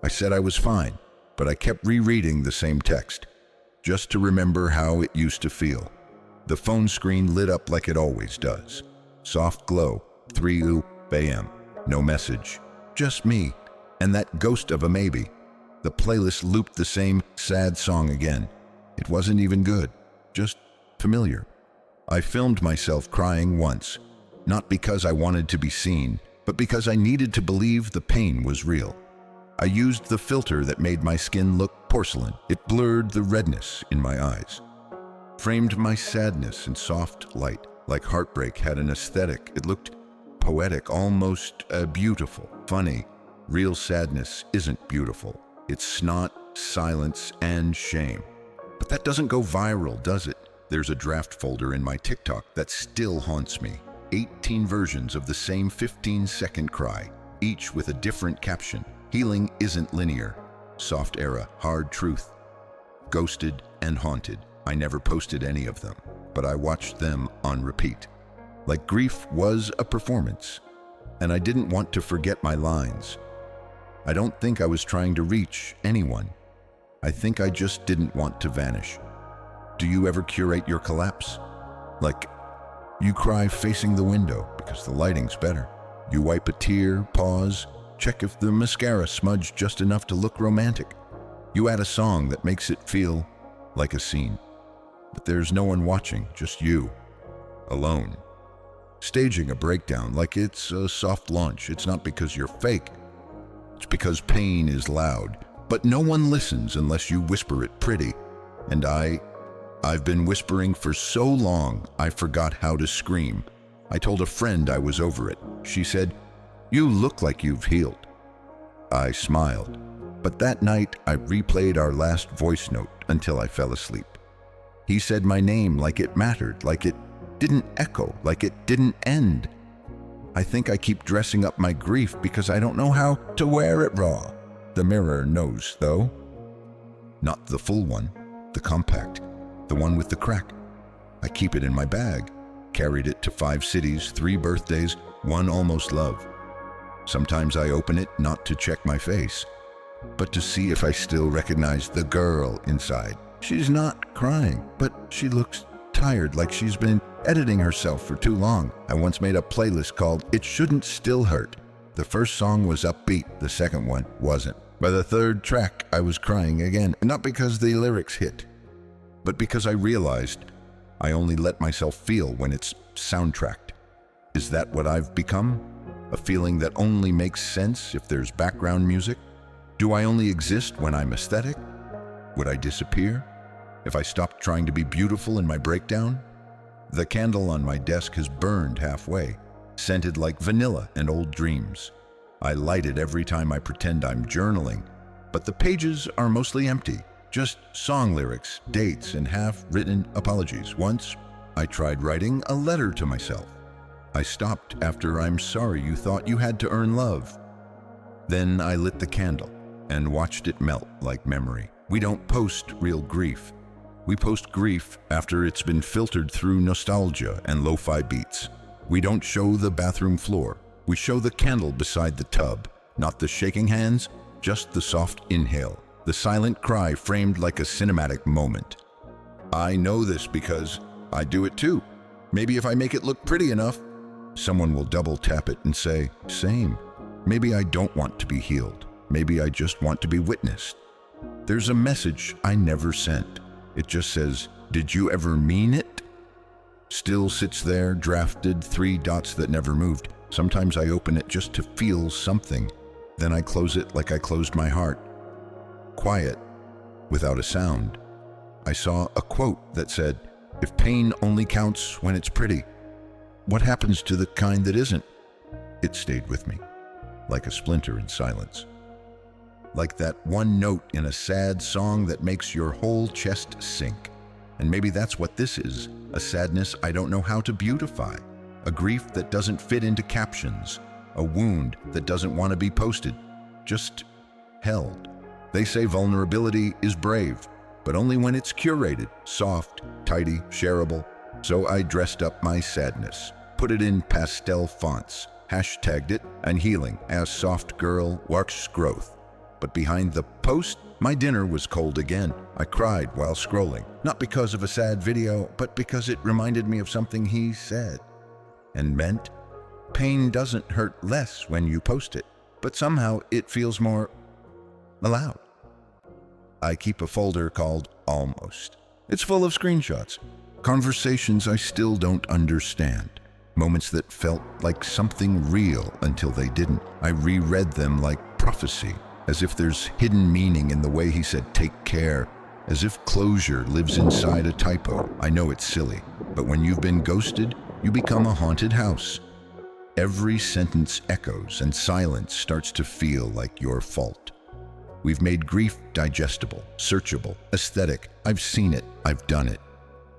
said I was fine, but I kept rereading the same text, just to remember how it used to feel. The phone screen lit up like it always does. Soft glow, 3 a.m. No message, just me, and that ghost of a maybe. The playlist looped the same sad song again. It wasn't even good, just familiar. I filmed myself crying once, not because I wanted to be seen, but because I needed to believe the pain was real. I used the filter that made my skin look porcelain. It blurred the redness in my eyes, framed my sadness in soft light, like heartbreak had an aesthetic. It looked poetic, almost beautiful. Funny, real sadness isn't beautiful. It's snot, silence, and shame. But that doesn't go viral, does it? There's a draft folder in my TikTok that still haunts me. 18 versions of the same 15-second cry, each with a different caption. Healing isn't linear. Soft era, hard truth. Ghosted and haunted. I never posted any of them, but I watched them on repeat. Like grief was a performance, and I didn't want to forget my lines. I don't think I was trying to reach anyone. I think I just didn't want to vanish. Do you ever curate your collapse? Like, you cry facing the window because the lighting's better. You wipe a tear, pause, check if the mascara smudged just enough to look romantic. You add a song that makes it feel like a scene. But there's no one watching, just you, alone. Staging a breakdown like it's a soft launch. It's not because you're fake. It's because pain is loud. But no one listens unless you whisper it pretty. And I've been whispering for so long, I forgot how to scream. I told a friend I was over it. She said, "You look like you've healed." I smiled, but that night I replayed our last voice note until I fell asleep. He said my name like it mattered, like it didn't echo, like it didn't end. I think I keep dressing up my grief because I don't know how to wear it raw. The mirror knows, though. Not the full one, the compact, the one with the crack. I keep it in my bag, carried it to 5 cities, 3 birthdays, 1 almost love. Sometimes I open it not to check my face, but to see if I still recognize the girl inside. She's not crying, but she looks tired, like she's been editing herself for too long. I once made a playlist called "It Shouldn't Still Hurt." The first song was upbeat, the second one wasn't. By the third track, I was crying again, not because the lyrics hit, but because I realized I only let myself feel when it's soundtracked. Is that what I've become? A feeling that only makes sense if there's background music? Do I only exist when I'm aesthetic? Would I disappear if I stopped trying to be beautiful in my breakdown? The candle on my desk has burned halfway, scented like vanilla and old dreams. I light it every time I pretend I'm journaling, but the pages are mostly empty, just song lyrics, dates, and half-written apologies. Once, I tried writing a letter to myself. I stopped after "I'm sorry you thought you had to earn love." Then I lit the candle and watched it melt like memory. We don't post real grief. We post grief after it's been filtered through nostalgia and lo-fi beats. We don't show the bathroom floor. We show the candle beside the tub, not the shaking hands, just the soft inhale, the silent cry framed like a cinematic moment. I know this because I do it too. Maybe if I make it look pretty enough, someone will double tap it and say, "Same." Maybe I don't want to be healed. Maybe I just want to be witnessed. There's a message I never sent. It just says, "Did you ever mean it?" Still sits there, drafted, 3 dots that never moved. Sometimes I open it just to feel something. Then I close it like I closed my heart. Quiet, without a sound. I saw a quote that said, "If pain only counts when it's pretty, what happens to the kind that isn't?" It stayed with me, like a splinter in silence. Like that one note in a sad song that makes your whole chest sink. And maybe that's what this is, a sadness I don't know how to beautify, a grief that doesn't fit into captions, a wound that doesn't want to be posted, just held. They say vulnerability is brave, but only when it's curated, soft, tidy, shareable. So I dressed up my sadness, put it in pastel fonts, hashtagged it, and healing as soft girl works growth. But behind the post, my dinner was cold again. I cried while scrolling, not because of a sad video, but because it reminded me of something he said and meant. Pain doesn't hurt less when you post it, but somehow it feels more allowed. I keep a folder called Almost. It's full of screenshots, conversations I still don't understand, moments that felt like something real until they didn't. I reread them like prophecy, as if there's hidden meaning in the way he said take care, as if closure lives inside a typo. I know it's silly, but when you've been ghosted, you become a haunted house. Every sentence echoes and silence starts to feel like your fault. We've made grief digestible, searchable, aesthetic. I've seen it, I've done it.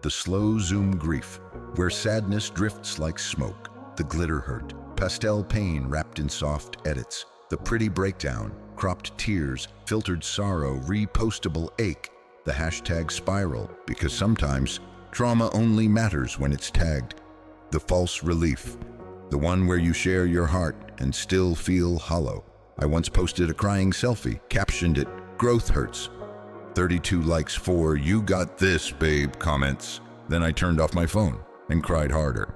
The slow zoom grief, where sadness drifts like smoke, the glitter hurt, pastel pain wrapped in soft edits, the pretty breakdown, cropped tears, filtered sorrow, repostable ache, the hashtag spiral, because sometimes trauma only matters when it's tagged, the false relief, the one where you share your heart and still feel hollow. I once posted a crying selfie, captioned it, "Growth hurts." 32 likes, 4 "You got this, babe" comments. Then I turned off my phone and cried harder.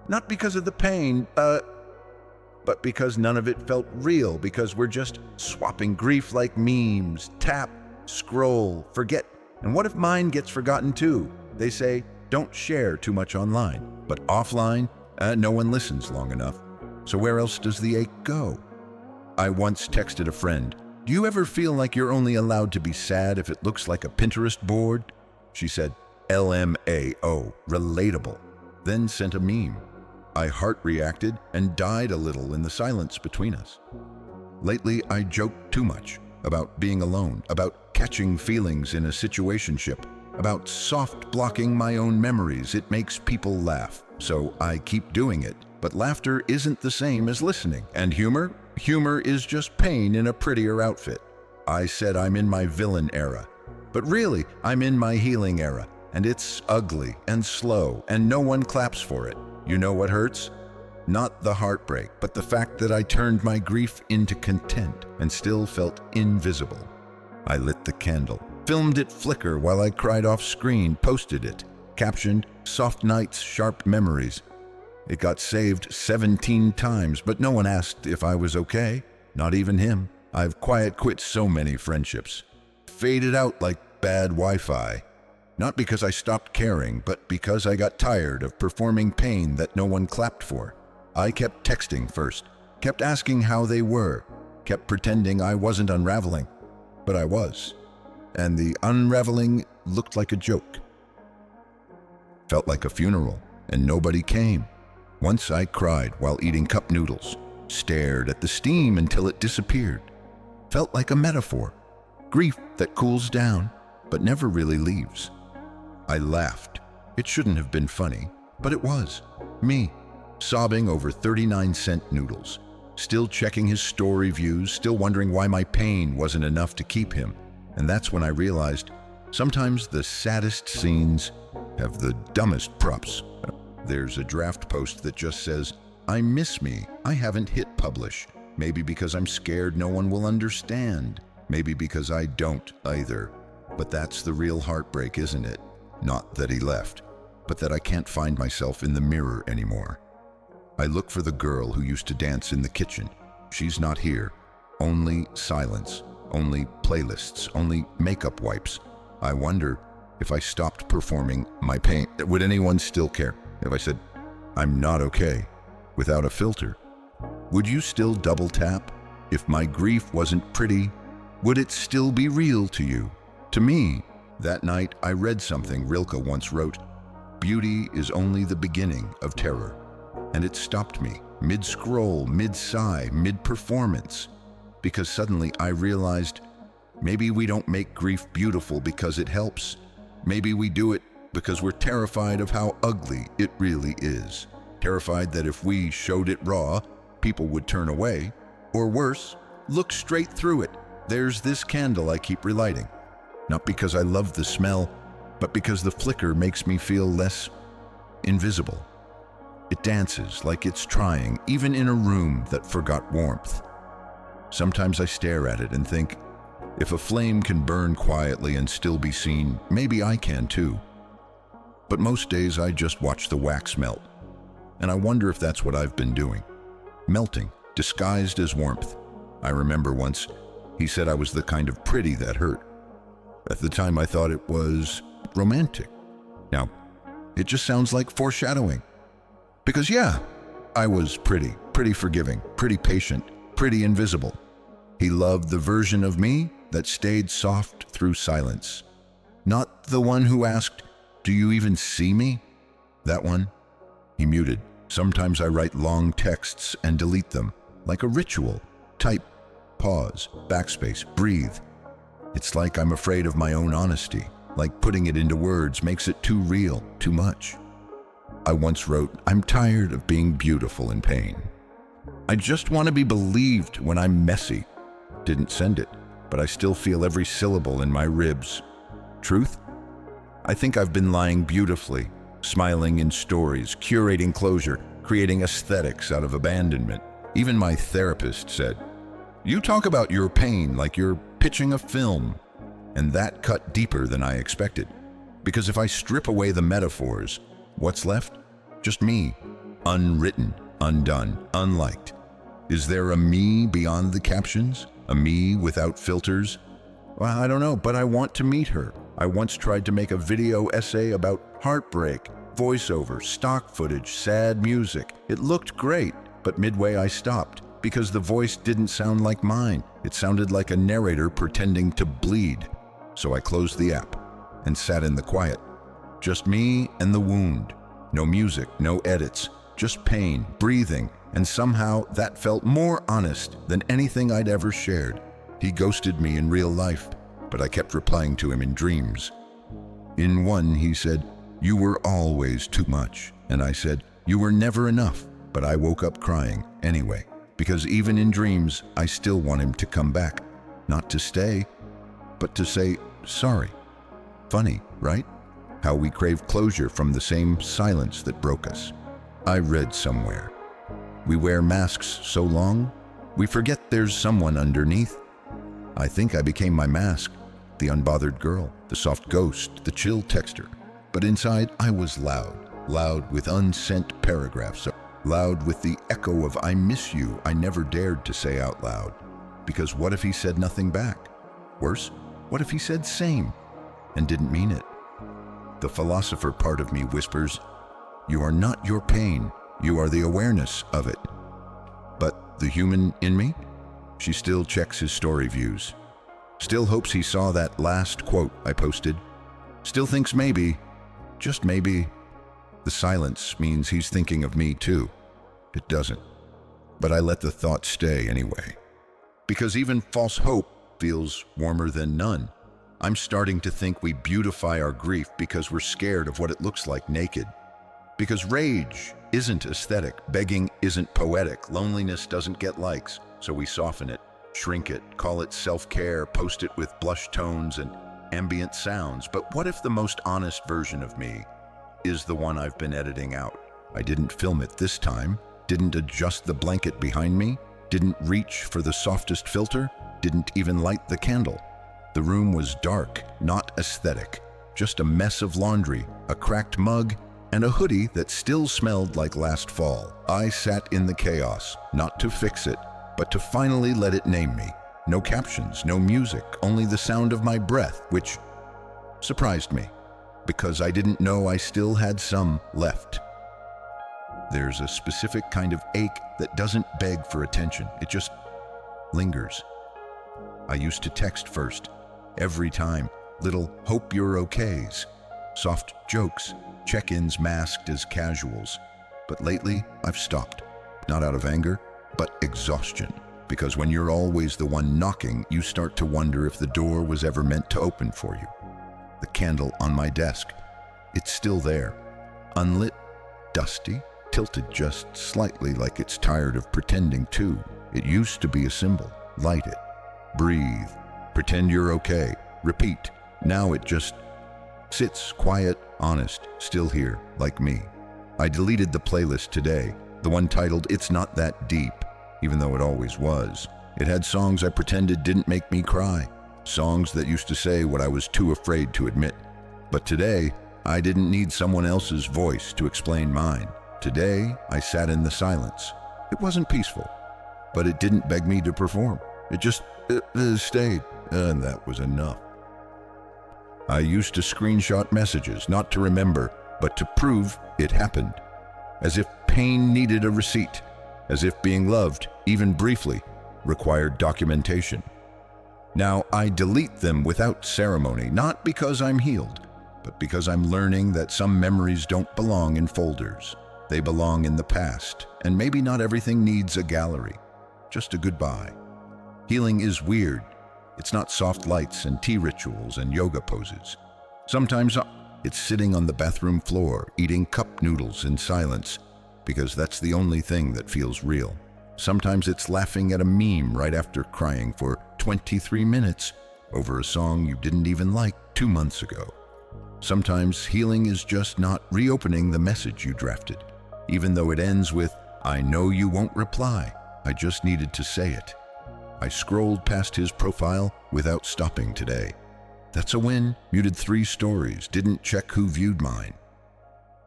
Not because of the pain, but because none of it felt real, because we're just swapping grief like memes, tap, scroll, forget. And what if mine gets forgotten too? They say, don't share too much online, but offline, no one listens long enough. So where else does the ache go? I once texted a friend, "Do you ever feel like you're only allowed to be sad if it looks like a Pinterest board?" She said, LMAO, relatable, then sent a meme. I heart reacted and died a little in the silence between us. Lately, I joke too much about being alone, about catching feelings in a situationship, about soft blocking my own memories. It makes people laugh, so I keep doing it. But laughter isn't the same as listening. And humor? Humor is just pain in a prettier outfit. I said I'm in my villain era, but really, I'm in my healing era, and it's ugly and slow, and no one claps for it. You know what hurts? Not the heartbreak, but the fact that I turned my grief into content and still felt invisible. I lit the candle, filmed it flicker while I cried off screen, posted it, captioned, "Soft nights, sharp memories." It got saved 17 times, but no one asked if I was okay. Not even him. I've quiet quit so many friendships. Faded out like bad Wi-Fi. Not because I stopped caring, but because I got tired of performing pain that no one clapped for. I kept texting first, kept asking how they were, kept pretending I wasn't unraveling, but I was. And the unraveling looked like a joke. Felt like a funeral, and nobody came. Once I cried while eating cup noodles, stared at the steam until it disappeared. Felt like a metaphor, grief that cools down, but never really leaves. I laughed. It shouldn't have been funny, but it was. Me, sobbing over 39-cent noodles, still checking his story views, still wondering why my pain wasn't enough to keep him. And that's when I realized sometimes the saddest scenes have the dumbest props. There's a draft post that just says, "I miss me. I haven't hit publish." Maybe because I'm scared no one will understand. Maybe because I don't either. But that's the real heartbreak, isn't it? Not that he left, but that I can't find myself in the mirror anymore. I look for the girl who used to dance in the kitchen. She's not here. Only silence, only playlists, only makeup wipes. I wonder if I stopped performing my pain, would anyone still care? If I said, "I'm not okay," without a filter, would you still double tap? If my grief wasn't pretty, would it still be real to you? To me, that night I read something Rilke once wrote, "Beauty is only the beginning of terror." And it stopped me, mid-scroll, mid-sigh, mid-performance, because suddenly I realized maybe we don't make grief beautiful because it helps. Maybe we do it because we're terrified of how ugly it really is. Terrified that if we showed it raw, people would turn away, or worse, look straight through it. There's this candle I keep relighting. Not because I love the smell, but because the flicker makes me feel less invisible. It dances like it's trying, even in a room that forgot warmth. Sometimes I stare at it and think, if a flame can burn quietly and still be seen, maybe I can too. But most days I just watch the wax melt, and I wonder if that's what I've been doing. Melting, disguised as warmth. I remember once, he said I was the kind of pretty that hurt. At the time I thought it was romantic. Now, it just sounds like foreshadowing. Because yeah, I was pretty forgiving, pretty patient, pretty invisible. He loved the version of me that stayed soft through silence. Not the one who asked, "Do you even see me?" That one, he muted. Sometimes I write long texts and delete them, like a ritual. Type, pause, backspace, breathe. It's like I'm afraid of my own honesty, like putting it into words makes it too real, too much. I once wrote, "I'm tired of being beautiful in pain. I just want to be believed when I'm messy." Didn't send it, but I still feel every syllable in my ribs. Truth? I think I've been lying beautifully, smiling in stories, curating closure, creating aesthetics out of abandonment. Even my therapist said, "You talk about your pain like you're pitching a film." And that cut deeper than I expected. Because if I strip away the metaphors, what's left? Just me, unwritten, undone, unliked. Is there a me beyond the captions? A me without filters? Well, I don't know, but I want to meet her. I once tried to make a video essay about heartbreak, voiceover, stock footage, sad music. It looked great, but midway I stopped because the voice didn't sound like mine. It sounded like a narrator pretending to bleed. So I closed the app and sat in the quiet. Just me and the wound. No music, no edits, just pain, breathing, and somehow that felt more honest than anything I'd ever shared. He ghosted me in real life, but I kept replying to him in dreams. In one, he said, "You were always too much." And I said, "You were never enough." But I woke up crying anyway, because even in dreams, I still want him to come back. Not to stay, but to say sorry. Funny, right? How we crave closure from the same silence that broke us. I read somewhere, we wear masks so long, we forget there's someone underneath. I think I became my mask, the unbothered girl, the soft ghost, the chill texter. But inside, I was loud with unsent paragraphs, loud with the echo of "I miss you" I never dared to say out loud. Because what if he said nothing back? Worse, what if he said same and didn't mean it? The philosopher part of me whispers, "You are not your pain, you are the awareness of it." But the human in me? She still checks his story views. Still hopes he saw that last quote I posted. Still thinks maybe, just maybe, the silence means he's thinking of me too. It doesn't. But I let the thought stay anyway. Because even false hope feels warmer than none. I'm starting to think we beautify our grief because we're scared of what it looks like naked. Because rage isn't aesthetic, begging isn't poetic, loneliness doesn't get likes, so we soften it, shrink it, call it self-care, post it with blush tones and ambient sounds. But what if the most honest version of me is the one I've been editing out? I didn't film it this time, didn't adjust the blanket behind me, didn't reach for the softest filter, didn't even light the candle. The room was dark, not aesthetic, just a mess of laundry, a cracked mug, and a hoodie that still smelled like last fall. I sat in the chaos, not to fix it, but to finally let it name me. No captions, no music, only the sound of my breath, which surprised me, because I didn't know I still had some left. There's a specific kind of ache that doesn't beg for attention, it just lingers. I used to text first, every time, little "hope you're okays," soft jokes, check-ins masked as casuals. But lately, I've stopped, not out of anger, but exhaustion. Because when you're always the one knocking, you start to wonder if the door was ever meant to open for you. The candle on my desk, it's still there, unlit, dusty, tilted just slightly like it's tired of pretending to. It used to be a symbol. Light it, breathe, pretend you're okay, repeat. Now it just sits quiet, honest, still here, like me. I deleted the playlist today, the one titled "It's Not That Deep," even though it always was. It had songs I pretended didn't make me cry, songs that used to say what I was too afraid to admit. But today, I didn't need someone else's voice to explain mine. Today, I sat in the silence. It wasn't peaceful, but it didn't beg me to perform. It just stayed, and that was enough. I used to screenshot messages, not to remember, but to prove it happened. As if pain needed a receipt, as if being loved, even briefly, required documentation. Now I delete them without ceremony, not because I'm healed, but because I'm learning that some memories don't belong in folders. They belong in the past, and maybe not everything needs a gallery, just a goodbye. Healing is weird. It's not soft lights and tea rituals and yoga poses. Sometimes it's sitting on the bathroom floor, eating cup noodles in silence, because that's the only thing that feels real. Sometimes it's laughing at a meme right after crying for 23 minutes over a song you didn't even like 2 months ago. Sometimes healing is just not reopening the message you drafted, even though it ends with, "I know you won't reply, I just needed to say it." I scrolled past his profile without stopping today. That's a win. Muted 3 stories, didn't check who viewed mine.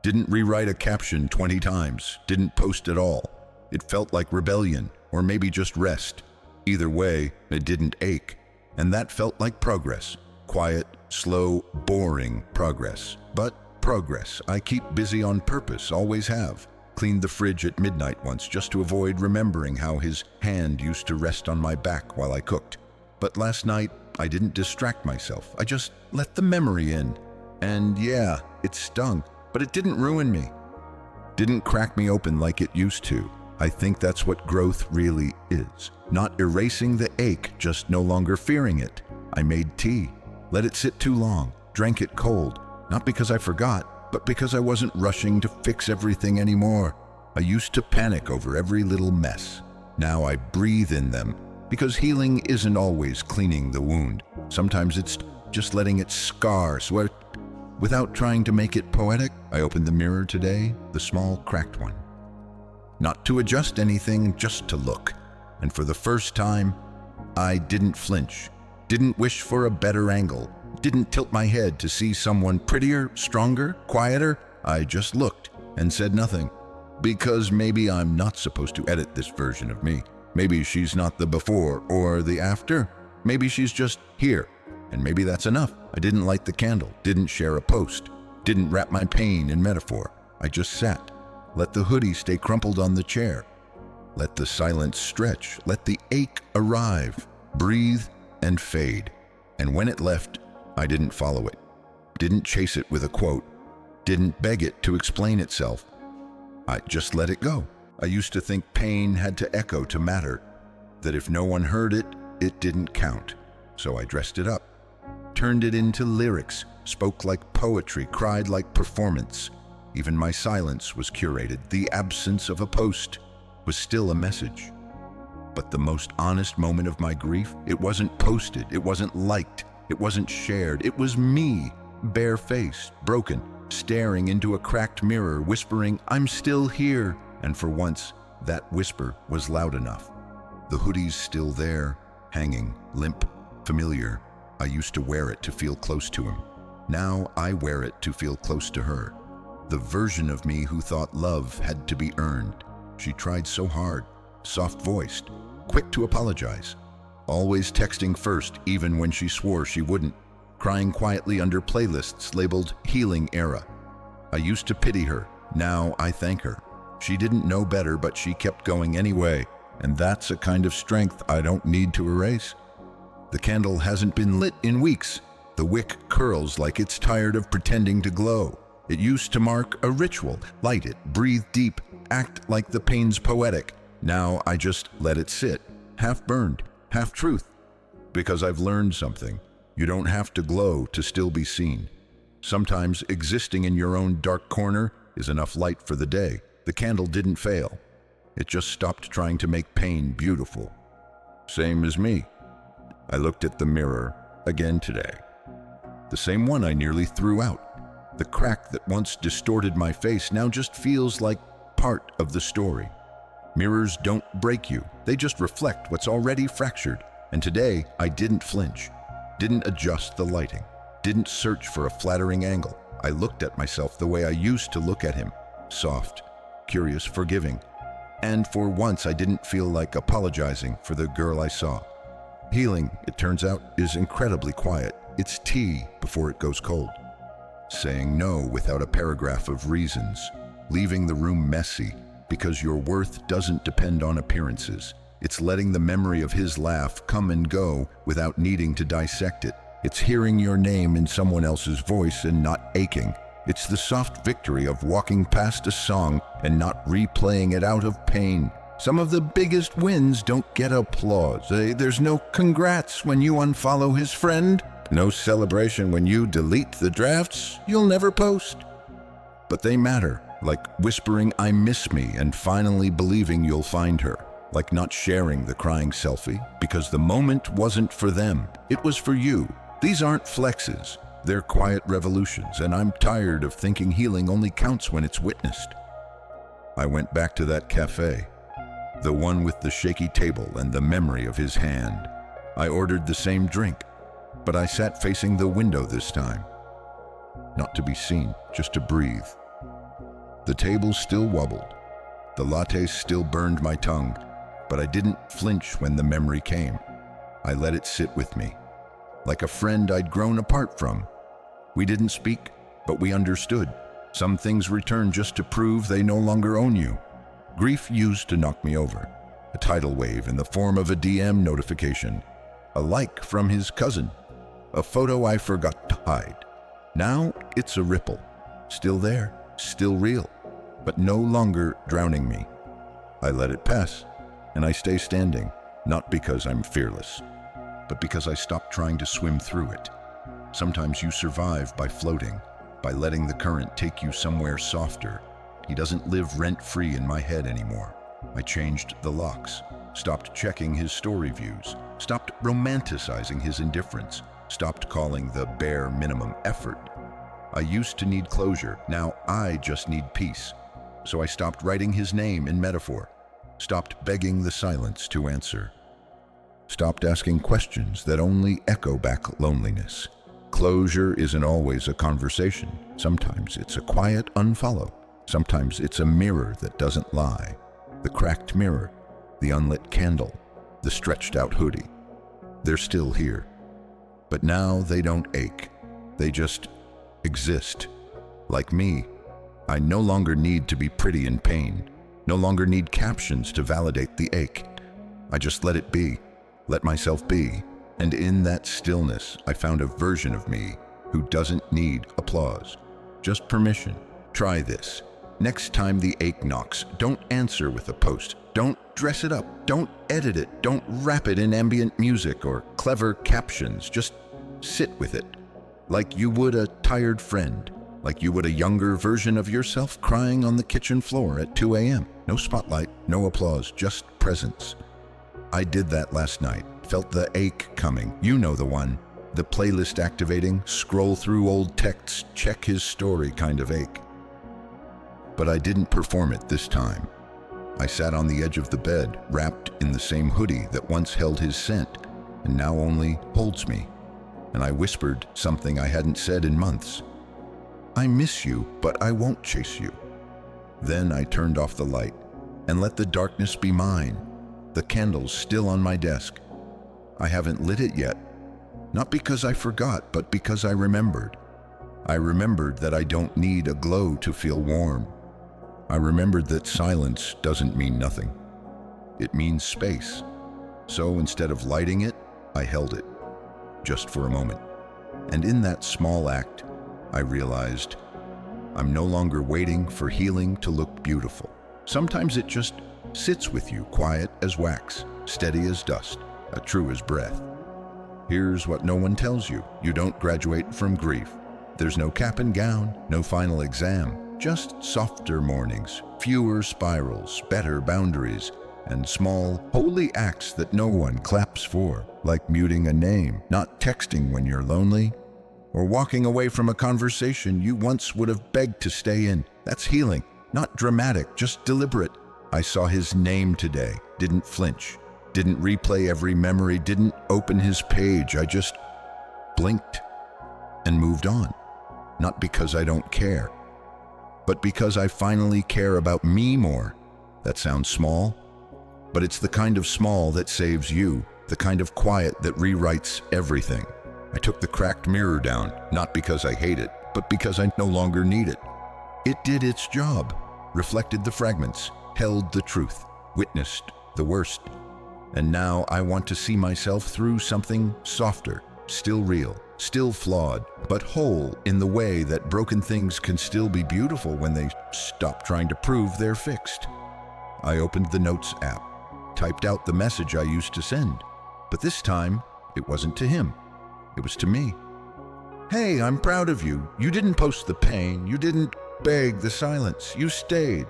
Didn't rewrite a caption 20 times, didn't post at all. It felt like rebellion, or maybe just rest. Either way, it didn't ache. And that felt like progress. Quiet, slow, boring progress. But progress. I keep busy on purpose, always have. Cleaned the fridge at midnight once just to avoid remembering how his hand used to rest on my back while I cooked. But last night, I didn't distract myself. I just let the memory in. And yeah, it stung, but it didn't ruin me. Didn't crack me open like it used to. I think that's what growth really is. Not erasing the ache, just no longer fearing it. I made tea, let it sit too long, drank it cold, not because I forgot, but because I wasn't rushing to fix everything anymore. I used to panic over every little mess. Now I breathe in them, because healing isn't always cleaning the wound. Sometimes it's just letting it scar, without trying to make it poetic. I opened the mirror today, the small cracked one. Not to adjust anything, just to look. And for the first time, I didn't flinch, didn't wish for a better angle, didn't tilt my head to see someone prettier, stronger, quieter. I just looked and said nothing. Because maybe I'm not supposed to edit this version of me. Maybe she's not the before or the after. Maybe she's just here, and maybe that's enough. I didn't light the candle, didn't share a post, didn't wrap my pain in metaphor. I just sat. Let the hoodie stay crumpled on the chair. Let the silence stretch. Let the ache arrive, breathe, and fade. And when it left, I didn't follow it. Didn't chase it with a quote. Didn't beg it to explain itself. I just let it go. I used to think pain had to echo to matter, that if no one heard it, it didn't count. So I dressed it up, turned it into lyrics, spoke like poetry, cried like performance. Even my silence was curated. The absence of a post was still a message. But the most honest moment of my grief, it wasn't posted, it wasn't liked, it wasn't shared. It was me, bare-faced, broken, staring into a cracked mirror, whispering, "I'm still here." And for once, that whisper was loud enough. The hoodie's still there, hanging, limp, familiar. I used to wear it to feel close to him. Now I wear it to feel close to her. The version of me who thought love had to be earned. She tried so hard, soft-voiced, quick to apologize, always texting first even when she swore she wouldn't, crying quietly under playlists labeled Healing Era. I used to pity her, now I thank her. She didn't know better, but she kept going anyway, and that's a kind of strength I don't need to erase. The candle hasn't been lit in weeks. The wick curls like it's tired of pretending to glow. It used to mark a ritual. Light it, breathe deep, act like the pain's poetic. Now I just let it sit, half burned, half truth. Because I've learned something. You don't have to glow to still be seen. Sometimes existing in your own dark corner is enough light for the day. The candle didn't fail. It just stopped trying to make pain beautiful. Same as me. I looked at the mirror again today. The same one I nearly threw out. The crack that once distorted my face now just feels like part of the story. Mirrors don't break you, they just reflect what's already fractured. And today, I didn't flinch, didn't adjust the lighting, didn't search for a flattering angle. I looked at myself the way I used to look at him, soft, curious, forgiving. And for once, I didn't feel like apologizing for the girl I saw. Healing, it turns out, is incredibly quiet. It's tea before it goes cold. Saying no without a paragraph of reasons. Leaving the room messy because your worth doesn't depend on appearances. It's letting the memory of his laugh come and go without needing to dissect it. It's hearing your name in someone else's voice and not aching. It's the soft victory of walking past a song and not replaying it out of pain. Some of the biggest wins don't get applause. There's no congrats when you unfollow his friend. No celebration when you delete the drafts you'll never post. But they matter, like whispering "I miss me" and finally believing you'll find her. Like not sharing the crying selfie because the moment wasn't for them, it was for you. These aren't flexes, they're quiet revolutions, and I'm tired of thinking healing only counts when it's witnessed. I went back to that cafe, the one with the shaky table and the memory of his hand. I ordered the same drink, but I sat facing the window this time. Not to be seen, just to breathe. The table still wobbled. The latte still burned my tongue, but I didn't flinch when the memory came. I let it sit with me, like a friend I'd grown apart from. We didn't speak, but we understood. Some things return just to prove they no longer own you. Grief used to knock me over. A tidal wave in the form of a DM notification. A like from his cousin. A photo I forgot to hide. Now it's a ripple. Still there, still real, but no longer drowning me. I let it pass, and I stay standing, not because I'm fearless, but because I stopped trying to swim through it. Sometimes you survive by floating, by letting the current take you somewhere softer. He doesn't live rent-free in my head anymore. I changed the locks, stopped checking his story views, stopped romanticizing his indifference, stopped calling the bare minimum effort. I used to need closure, now I just need peace. So I stopped writing his name in metaphor, stopped begging the silence to answer, stopped asking questions that only echo back loneliness. Closure isn't always a conversation. Sometimes it's a quiet unfollow. Sometimes it's a mirror that doesn't lie. The cracked mirror, the unlit candle, the stretched out hoodie. They're still here. But now they don't ache. They just exist. Like me, I no longer need to be pretty in pain. No longer need captions to validate the ache. I just let it be, let myself be. And in that stillness, I found a version of me who doesn't need applause, just permission. Try this. Next time the ache knocks, don't answer with a post. Don't dress it up. Don't edit it. Don't wrap it in ambient music or clever captions. Just sit with it. Like you would a tired friend. Like you would a younger version of yourself crying on the kitchen floor at 2 a.m. No spotlight, no applause, just presence. I did that last night. Felt the ache coming. You know the one. The playlist activating, scroll through old texts, check his story kind of ache. But I didn't perform it this time. I sat on the edge of the bed, wrapped in the same hoodie that once held his scent, and now only holds me. And I whispered something I hadn't said in months. I miss you, but I won't chase you. Then I turned off the light and let the darkness be mine. The candle's still on my desk. I haven't lit it yet, not because I forgot, but because I remembered. I remembered that I don't need a glow to feel warm. I remembered that silence doesn't mean nothing. It means space. So instead of lighting it, I held it, just for a moment. And in that small act, I realized I'm no longer waiting for healing to look beautiful. Sometimes it just sits with you, quiet as wax, steady as dust, true as breath. Here's what no one tells you. You don't graduate from grief. There's no cap and gown, no final exam, just softer mornings, fewer spirals, better boundaries, and small, holy acts that no one claps for, like muting a name, not texting when you're lonely, or walking away from a conversation you once would have begged to stay in. That's healing, not dramatic, just deliberate. I saw his name today, didn't flinch, didn't replay every memory, didn't open his page. I just blinked and moved on. Not because I don't care, but because I finally care about me more. That sounds small, but it's the kind of small that saves you, the kind of quiet that rewrites everything. I took the cracked mirror down, not because I hate it, but because I no longer need it. It did its job, reflected the fragments, held the truth, witnessed the worst. And now I want to see myself through something softer, still real, still flawed, but whole in the way that broken things can still be beautiful when they stop trying to prove they're fixed. I opened the Notes app, typed out the message I used to send, but this time it wasn't to him, it was to me. Hey, I'm proud of you. You didn't post the pain, you didn't beg the silence, you stayed.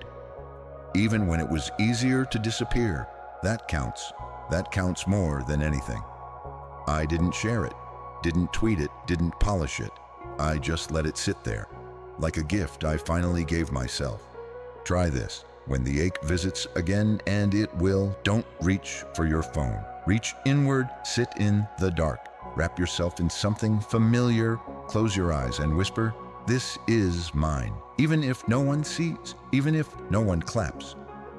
Even when it was easier to disappear, that counts. That counts more than anything. I didn't share it, didn't tweet it, didn't polish it. I just let it sit there, like a gift I finally gave myself. Try this. When the ache visits again, and it will, don't reach for your phone. Reach inward, sit in the dark. Wrap yourself in something familiar, close your eyes and whisper, "This is mine." Even if no one sees, even if no one claps,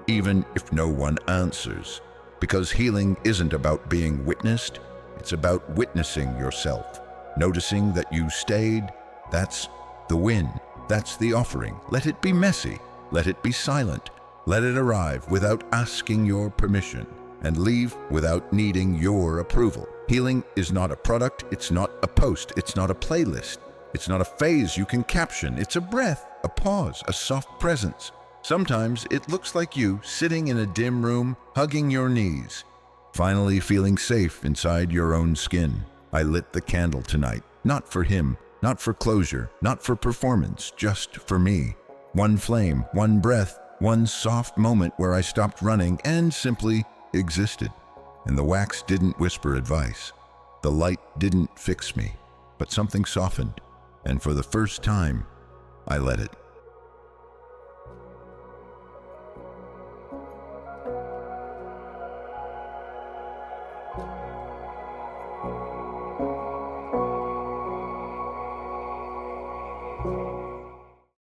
even if no one answers. Because healing isn't about being witnessed, it's about witnessing yourself. Noticing that you stayed, that's the win, that's the offering. Let it be messy, let it be silent, let it arrive without asking your permission, and leave without needing your approval. Healing is not a product, it's not a post, it's not a playlist, it's not a phase you can caption, it's a breath, a pause, a soft presence. Sometimes it looks like you sitting in a dim room, hugging your knees, finally feeling safe inside your own skin. I lit the candle tonight, not for him, not for closure, not for performance, just for me. One flame, one breath, one soft moment where I stopped running and simply existed. And the wax didn't whisper advice. The light didn't fix me, but something softened. And for the first time, I let it.